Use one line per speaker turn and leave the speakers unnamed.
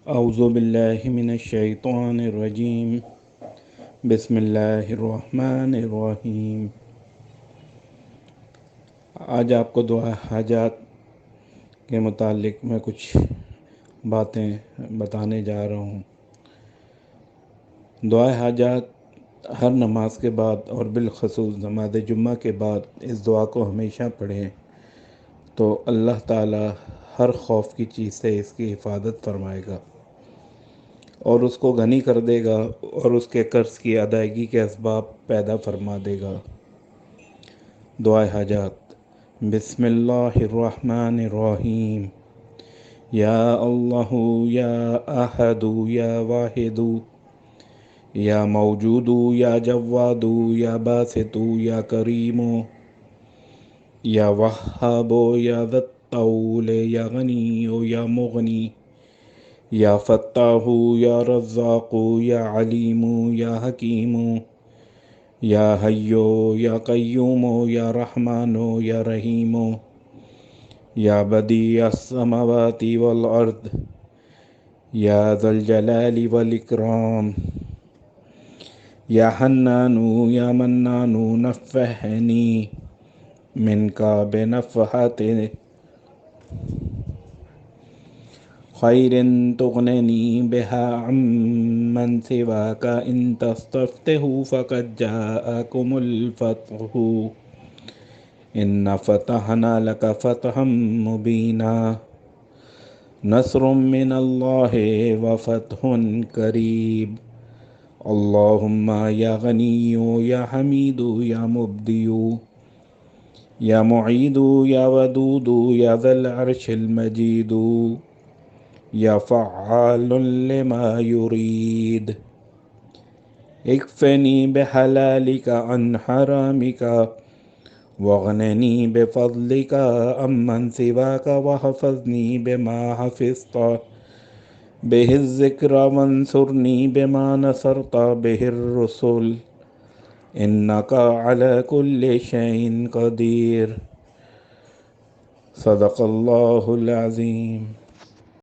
اعوذ باللہ من الشیطان الرجیم، بسم اللہ الرحمن الرحیم۔ آج آپ کو دعا حاجات کے متعلق میں کچھ باتیں بتانے جا رہا ہوں۔ دعا حاجات ہر نماز کے بعد اور بالخصوص نماز جمعہ کے بعد اس دعا کو ہمیشہ پڑھیں تو اللہ تعالی ہر خوف کی چیز سے اس کی حفاظت فرمائے گا اور اس کو غنی کر دے گا اور اس کے قرض کی ادائیگی کے اسباب پیدا فرما دے گا۔ دعائے حاجات۔ بسم اللہ الرحمن الرحیم۔ یا اللہ یا احد یا واحد یا موجود یا جواد یا باسط یا کریم یا وہاب یا ذا الطول یا غنی یا مغنی یا فتاح یا رزاق یا علیم یا حکیم یا حیو یا قیوم یا رحمان یا رحیم یا بدیع السماوات والارض یا ذا الجلال والاکرام یا حنان یا منان نفحنی منک بنفحات خیر تغننی بها عمن سواک ان تستفتحوا فقد جاءکم الفتح ان فتحنا لك فتحا مبینا نصر من اللہ وفتح قریب اللہم یا غنی یا حمید یا مبدی یا معید یا ودود یا ذا العرش المجید یا فعال لما یرید اکفنی بحلالک عن حرامک واغننی بفضلک عمن سواک وحفظنی بما حفظت به الذکر وانصرنی بما نصرت به الرسل انک علی کل شیء قدیر۔ صدق اللہ العظیم۔